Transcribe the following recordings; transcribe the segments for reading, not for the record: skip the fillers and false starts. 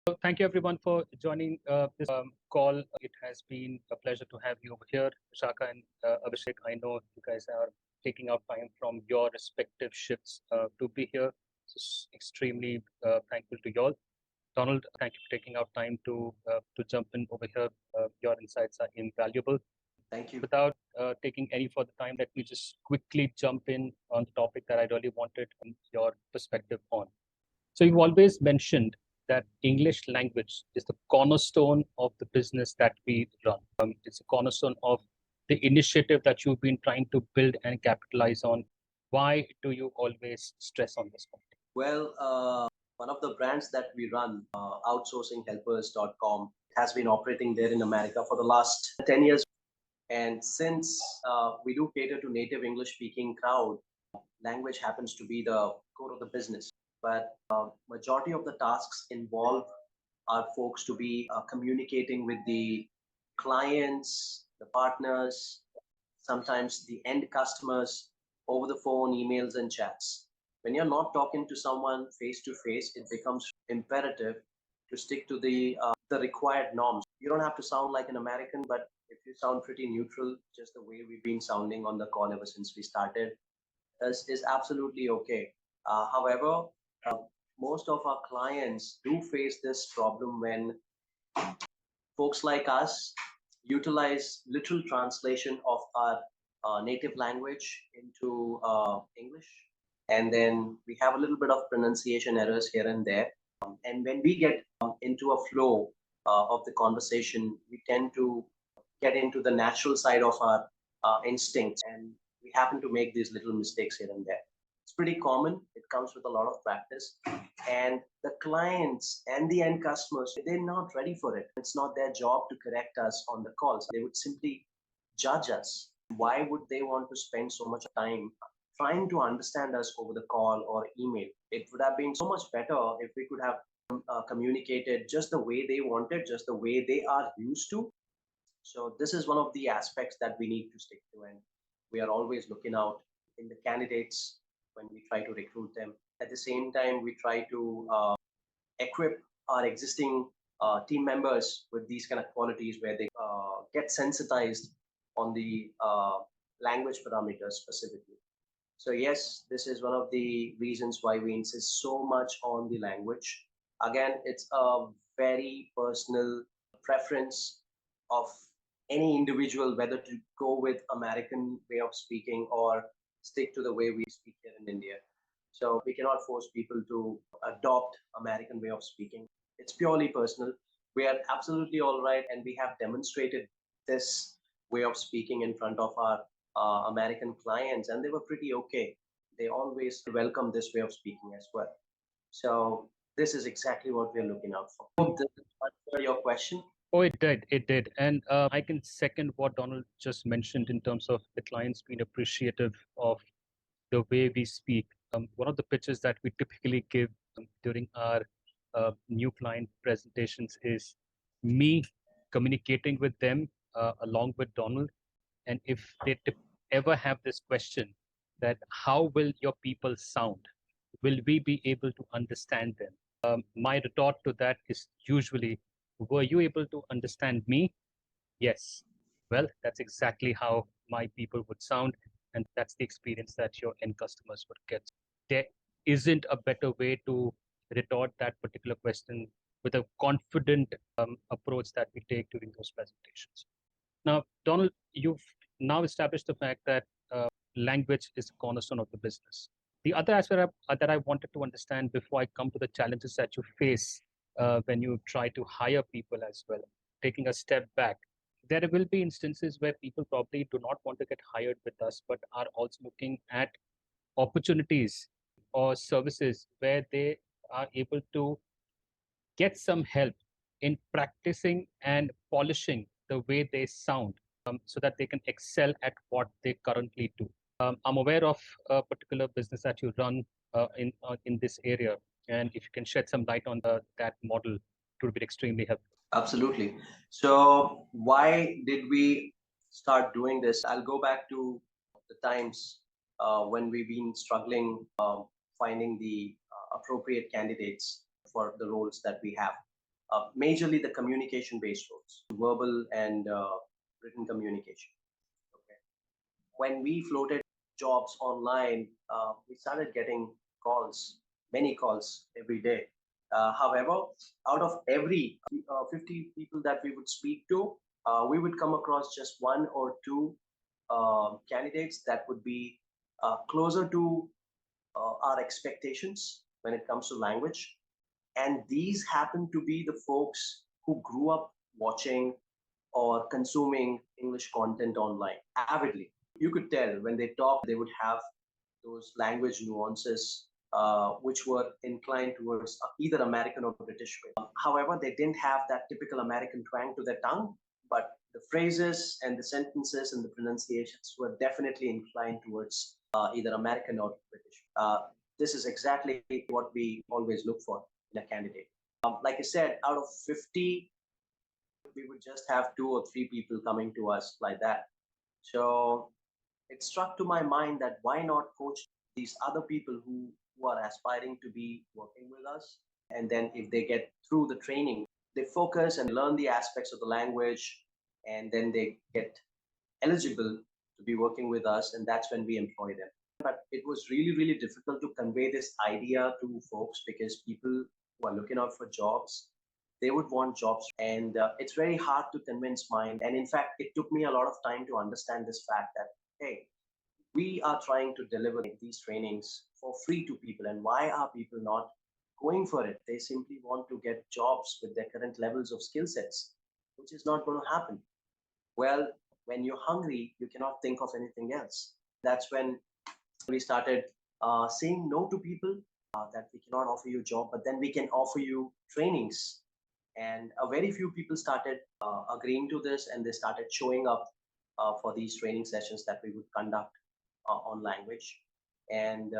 So thank you everyone for joining this call. It has been a pleasure to have you over here, Shaka and Abhishek. I know you guys are taking out time from your respective shifts to be here. Extremely thankful to you all. Donald, thank you for taking out time to jump in over here. Your insights are invaluable. Thank you. Without taking any further time, let me just quickly jump in on the topic that I really wanted your perspective on. So you've always mentioned that English language is the cornerstone of the business that we run. It's a cornerstone of the initiative that you've been trying to build and capitalize on. Why do you always stress on this point? Well, one of the brands that we run, outsourcinghelpers.com, has been operating there in America for the last 10 years. And since we do cater to native English speaking crowd, language happens to be the core of the business. But majority of the tasks involve our folks to be communicating with the clients, the partners, sometimes the end customers over the phone, emails, and chats. When you're not talking to someone face to face, it becomes imperative to stick to the required norms. You don't have to sound like an American, but if you sound pretty neutral, just the way we've been sounding on the call ever since we started, is absolutely okay. However, uh, most of our clients do face this problem when folks like us utilize literal translation of our native language into English. And then we have a little bit of pronunciation errors here and there. And when we get into a flow of the conversation, we tend to get into the natural side of our instincts. And we happen to make these little mistakes here and there. It's pretty common. It comes with a lot of practice. And the clients and the end customers, they're not ready for it. It's not their job to correct us on the calls. They would simply judge us. Why would they want to spend so much time trying to understand us over the call or email? It would have been so much better if we could have communicated just the way they wanted, just the way they are used to. So this is one of the aspects that we need to stick to, and we are always looking out in the candidates when we try to recruit them. At the same time, we try to equip our existing team members with these kind of qualities where they get sensitized on the language parameters specifically. So yes, this is one of the reasons why we insist so much on the language. Again, it's a very personal preference of any individual whether to go with American way of speaking or stick to the way we speak here in India. So we cannot force people to adopt American way of speaking. It's purely personal. We are absolutely all right, and we have demonstrated this way of speaking in front of our American clients, and they were pretty okay. They always welcome this way of speaking as well. So this is exactly what we're looking out for. Hope this answered your question. Oh, it did. It did. And I can second what Donald just mentioned in terms of the clients being appreciative of the way we speak. One of the pitches that we typically give during our new client presentations is me communicating with them along with Donald. And if they ever have this question that how will your people sound? Will we be able to understand them? My retort to that is usually, were you able to understand me? Yes. Well, that's exactly how my people would sound. And that's the experience that your end customers would get. There isn't a better way to retort that particular question with a confident approach that we take during those presentations. Now, Donald, you've now established the fact that language is the cornerstone of the business. The other aspect that I wanted to understand before I come to the challenges that you face when you try to hire people as well, taking a step back, there will be instances where people probably do not want to get hired with us, but are also looking at opportunities or services where they are able to get some help in practicing and polishing the way they sound so that they can excel at what they currently do. I'm aware of a particular business that you run in this area, and if you can shed some light on that model, it would be extremely helpful. Absolutely. So why did we start doing this? I'll go back to the times when we've been struggling finding the appropriate candidates for the roles that we have. majorly the communication-based roles, verbal and written communication. Okay. When we floated jobs online, we started getting calls, many calls every day. However, out of every 50 people that we would speak to, we would come across just one or two candidates that would be closer to our expectations when it comes to language. And these happen to be the folks who grew up watching or consuming English content online avidly. You could tell when they talk, they would have those language nuances which were inclined towards either American or British way. However, they didn't have that typical American twang to their tongue, but the phrases and the sentences and the pronunciations were definitely inclined towards either American or British. This is exactly what we always look for in a candidate. Like I said, out of 50, we would just have two or three people coming to us like that. So it struck to my mind that why not coach these other people who are aspiring to be working with us? And then if they get through the training, they focus and learn the aspects of the language, and then they get eligible to be working with us, and that's when we employ them. But it was really, really difficult to convey this idea to folks because people who are looking out for jobs, they would want jobs, and it's very hard to convince mind. And in fact, it took me a lot of time to understand this fact that, hey, we are trying to deliver these trainings for free to people, and why are people not going for it? They simply want to get jobs with their current levels of skill sets, which is not going to happen. Well, when you're hungry, you cannot think of anything else. That's when we started saying no to people, that we cannot offer you a job, but then we can offer you trainings. And a very few people started agreeing to this, and they started showing up for these training sessions that we would conduct on language. And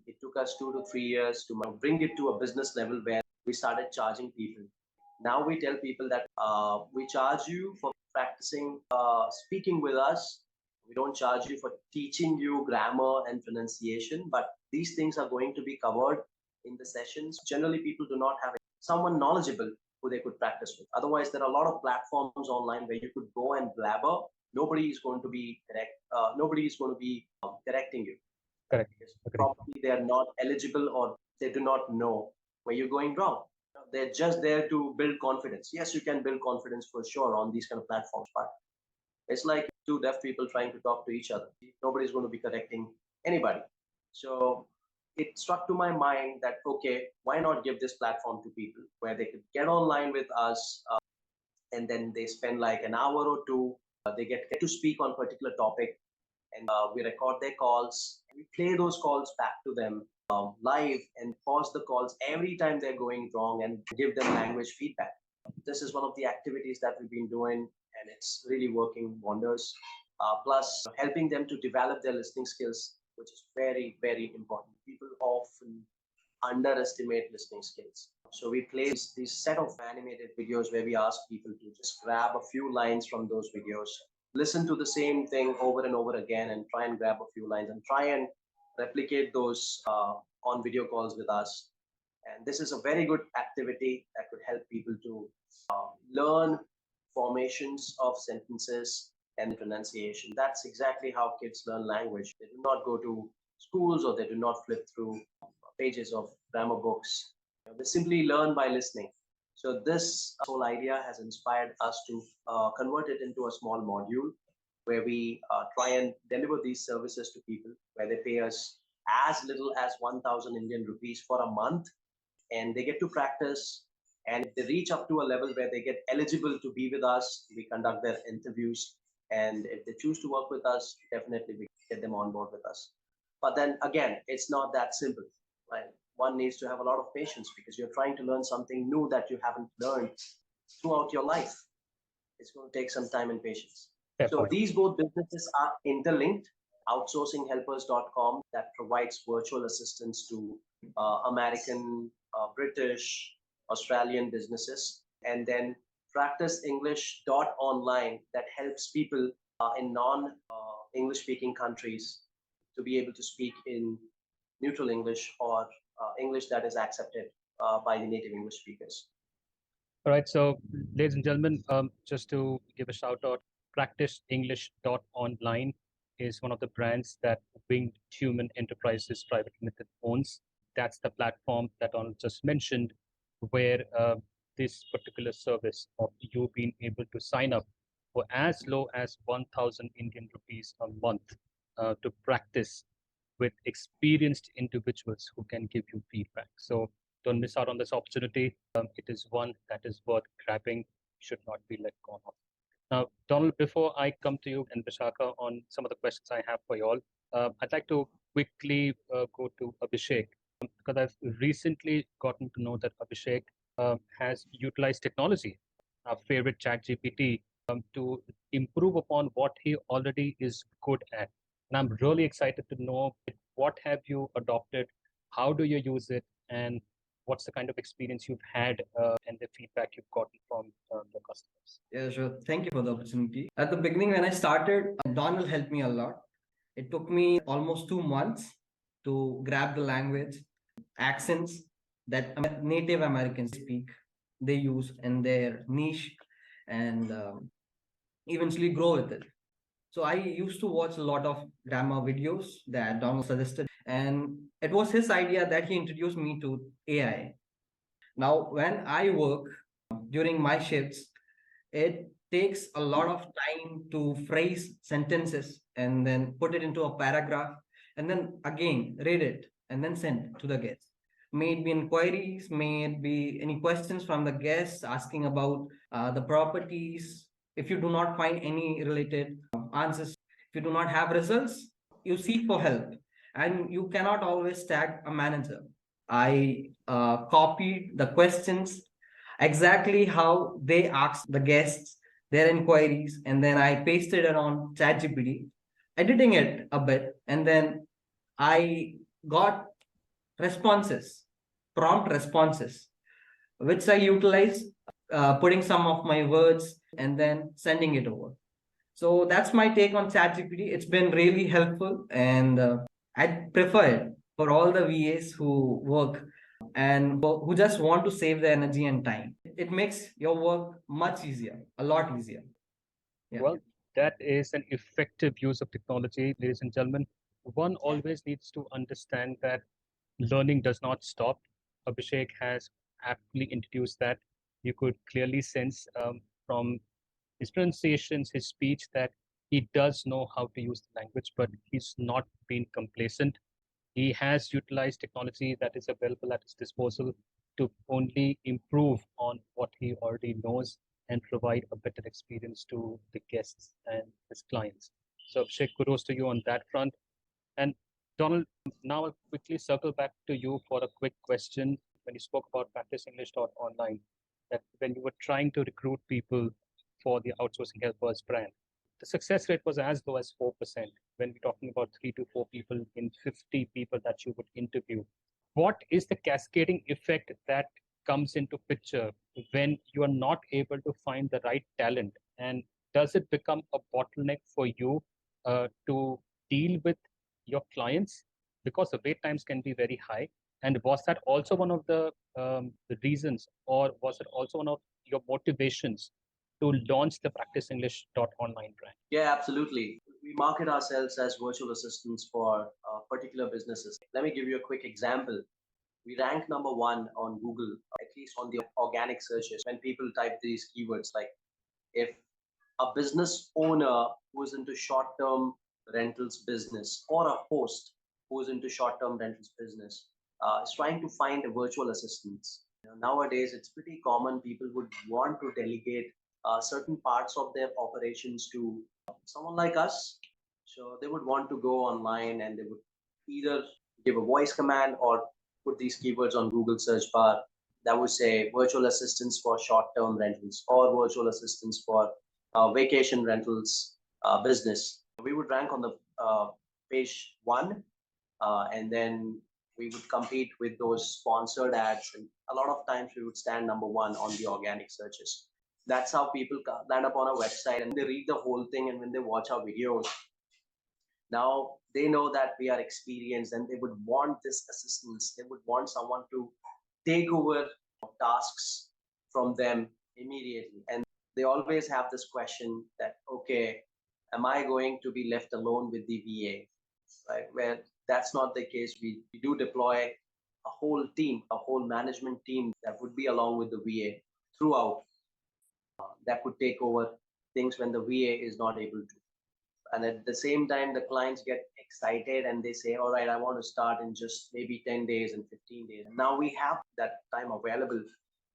it took us 2 to 3 years to bring it to a business level where we started charging people. Now we tell people that we charge you for practicing speaking with us. We don't charge you for teaching you grammar and pronunciation, but these things are going to be covered in the sessions. Generally, people do not have someone knowledgeable who they could practice with. Otherwise, there are a lot of platforms online where you could go and blabber. Nobody is going to be correct. Nobody is going to be correcting you. Correct. Because Agreed. probably they are not eligible or they do not know where you're going wrong. They're just there to build confidence. Yes, you can build confidence for sure on these kind of platforms, but it's like two deaf people trying to talk to each other. Nobody's going to be correcting anybody. So it struck to my mind that, okay, why not give this platform to people where they could get online with us, and then they spend like an hour or two. They get to speak on a particular topic, and we record their calls. We play those calls back to them live and pause the calls every time they're going wrong and give them language feedback. This is one of the activities that we've been doing, and it's really working wonders. Plus, helping them to develop their listening skills, which is very, very important. People often underestimate listening skills. So we play these set of animated videos where we ask people to just grab a few lines from those videos, listen to the same thing over and over again, and try and grab a few lines and try and replicate those on video calls with us. And this is a very good activity that could help people to learn formations of sentences and pronunciation. That's exactly how kids learn language. They do not go to schools, or they do not flip through pages of grammar books. They simply learn by listening. So this whole idea has inspired us to convert it into a small module where we try and deliver these services to people, where they pay us as little as 1,000 Indian rupees for a month, and they get to practice. And if they reach up to a level where they get eligible to be with us, we conduct their interviews. And if they choose to work with us, definitely we get them on board with us. But then again, it's not that simple, right? One needs to have a lot of patience because you're trying to learn something new that you haven't learned throughout your life. It's going to take some time and patience. Fair So point. these both businesses are interlinked. Outsourcinghelpers.com that provides virtual assistance to American, British, Australian businesses, and then practiceenglish.online that helps people in non-English speaking countries to be able to speak in neutral English or English that is accepted by the native English speakers. All right, so ladies and gentlemen, just to give a shout out, practiceenglish.online is one of the brands that Winged Human Enterprises Private Limited owns. That's the platform that Donald just mentioned, where this particular service of you being able to sign up for as low as 1,000 Indian rupees a month to practice with experienced individuals who can give you feedback. So don't miss out on this opportunity. It is one that is worth grabbing, should not be let go of. Now, Donald, before I come to you and Vishaka on some of the questions I have for you all, I'd like to quickly go to Abhishek because I've recently gotten to know that Abhishek has utilized technology, our favorite ChatGPT, to improve upon what he already is good at. And I'm really excited to know what have you adopted, how do you use it, and what's the kind of experience you've had and the feedback you've gotten from the customers. Yeah, sure. Thank you for the opportunity. At the beginning, when I started, Donald helped me a lot. It took me almost 2 months to grab the language, accents that Native Americans speak, they use in their niche, and eventually grow with it. So I used to watch a lot of grammar videos that Donald suggested, and it was his idea that he introduced me to AI. Now, when I work during my shifts, it takes a lot of time to phrase sentences and then put it into a paragraph and then again read it and then send to the guests. May it be inquiries, may it be any questions from the guests asking about the properties. If you do not find any related answers, if you do not have results, you seek for help, and you cannot always tag a manager. I copied the questions exactly how they asked the guests their inquiries, and then I pasted it on ChatGPT, editing it a bit, and then I got responses, prompt responses, which I utilize, putting some of my words and then sending it over. So that's my take on ChatGPT. It's been really helpful, and I prefer it for all the VAs who work and who just want to save their energy and time. It makes your work much easier, a lot easier. Yeah. Well, that is an effective use of technology, ladies and gentlemen. One always needs to understand that learning does not stop. Abhishek has aptly introduced that. You could clearly sense from his pronunciations, his speech, that he does know how to use the language, but he's not been complacent. He has utilized technology that is available at his disposal to only improve on what he already knows and provide a better experience to the guests and his clients. So, Abhishek, kudos to you on that front. And Donald, now I'll quickly circle back to you for a quick question. When you spoke about Practice English.online, that when you were trying to recruit people for the outsourcing helpers brand, the success rate was as low as 4% when we're talking about 3 to 4 people in 50 people that you would interview. What is the cascading effect that comes into picture when you are not able to find the right talent? And does it become a bottleneck for you to deal with your clients because the wait times can be very high? And was that also one of the reasons, or was it also one of your motivations to launch the practiceenglish.online brand? Yeah, absolutely. We market ourselves as virtual assistants for particular businesses. Let me give you a quick example. We rank number one on Google, at least on the organic searches. When people type these keywords, like if a business owner who's into short-term rentals business or a host who's into short-term rentals business is trying to find a virtual assistants. Nowadays, it's pretty common. People would want to delegate certain parts of their operations to someone like us. So they would want to go online and they would either give a voice command or put these keywords on Google search bar that would say virtual assistants for short-term rentals or virtual assistants for vacation rentals business. We would rank on the page one, and then we would compete with those sponsored ads. And a lot of times we would stand number one on the organic searches. That's how people land up on our website and they read the whole thing. And when they watch our videos, now they know that we are experienced and they would want this assistance. They would want someone to take over tasks from them immediately. And they always have this question that, okay, am I going to be left alone with the VA? Right? Where that's not the case. We do deploy a whole team, a whole management team that would be along with the VA throughout, that could take over things when the VA is not able to. And at the same time, the clients get excited and they say, all right, I want to start in just maybe 10 days and 15 days. And now we have that time available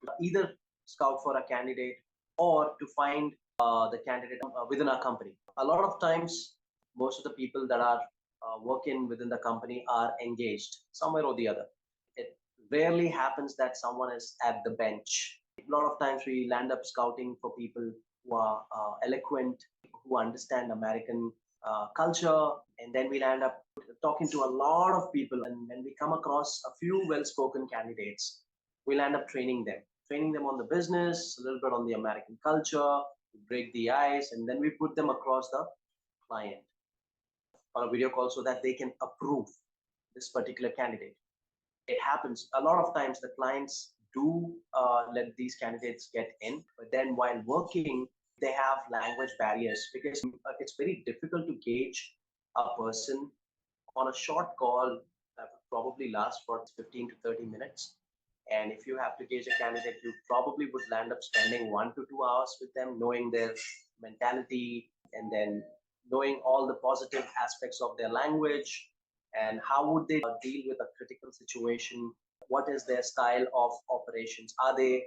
to either scout for a candidate or to find the candidate within our company. A lot of times, most of the people that are working within the company are engaged somewhere or the other. It rarely happens that someone is at the bench. A lot of times we land up scouting for people who are eloquent, who understand American culture, and then we'll end up talking to a lot of people. And when we come across a few well-spoken candidates, we'll end up training them on the business, a little bit on the American culture, break the ice, and then we put them across the client on a video call so that they can approve this particular candidate. It happens a lot of times. The clients do let these candidates get in, but then while working, they have language barriers because it's very difficult to gauge a person on a short call that would probably last for 15 to 30 minutes. And if you have to gauge a candidate, you probably would land up spending 1 to 2 hours with them, knowing their mentality and then knowing all the positive aspects of their language and how would they deal with a critical situation. What is their style of operations? Are they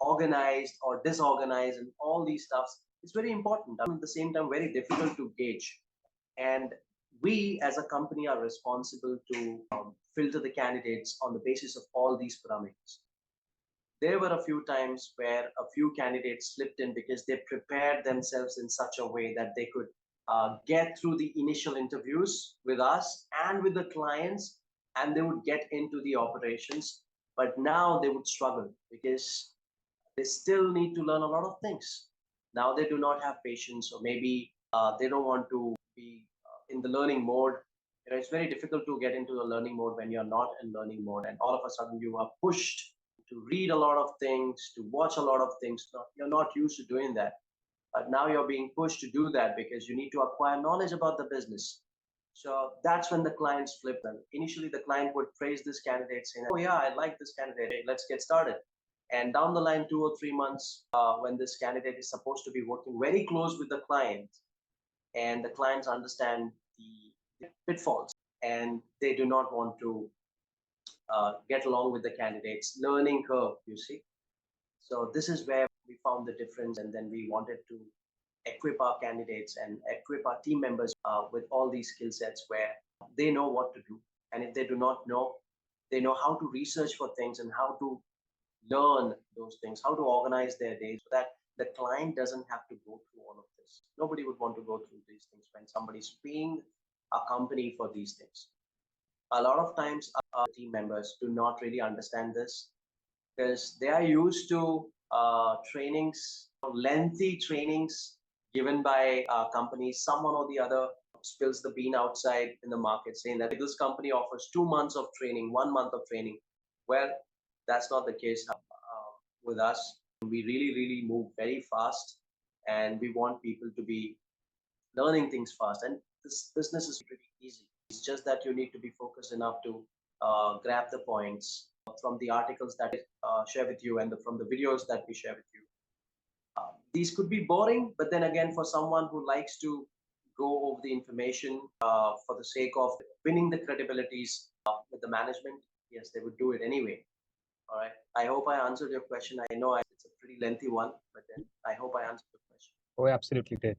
organized or disorganized? And all these stuffs. It's very important. At the same time, very difficult to gauge. And we as a company are responsible to filter the candidates on the basis of all these parameters. There were a few times where a few candidates slipped in because they prepared themselves in such a way that they could get through the initial interviews with us and with the clients, and they would get into the operations. But now they would struggle because they still need to learn a lot of things. Now they do not have patience, or maybe they don't want to be in the learning mode. It's very difficult to get into the learning mode when you're not in learning mode, and all of a sudden you are pushed to read a lot of things, to watch a lot of things. You're not used to doing that. But now you're being pushed to do that because you need to acquire knowledge about the business. So that's when the clients flip them. Initially, the client would praise this candidate, saying, oh yeah, I like this candidate, hey, let's get started. And down the line, 2 or 3 months, when this candidate is supposed to be working very close with the client, and the clients understand the pitfalls, and they do not want to get along with the candidates, learning curve, you see. So this is where we found the difference, and then we wanted to equip our candidates and equip our team members with all these skill sets where they know what to do. And if they do not know, they know how to research for things and how to learn those things, how to organize their day so that the client doesn't have to go through all of this. Nobody would want to go through these things when somebody's paying a company for these things. A lot of times our team members do not really understand this because they are used to trainings, lengthy trainings given by companies. Someone or the other spills the bean outside in the market saying that this company offers 2 months of training, 1 month of training. Well, that's not the case with us. We really move very fast, and we want people to be learning things fast. And this business is pretty easy. It's just that you need to be focused enough to grab the points from the articles that we share with you and from the videos that we share with you. These could be boring, but then again, for someone who likes to go over the information for the sake of winning the credibilities with the management, yes, they would do it anyway. All right. I hope I answered your question. I know it's a pretty lengthy one, but then I hope I answered the question. Oh, absolutely did.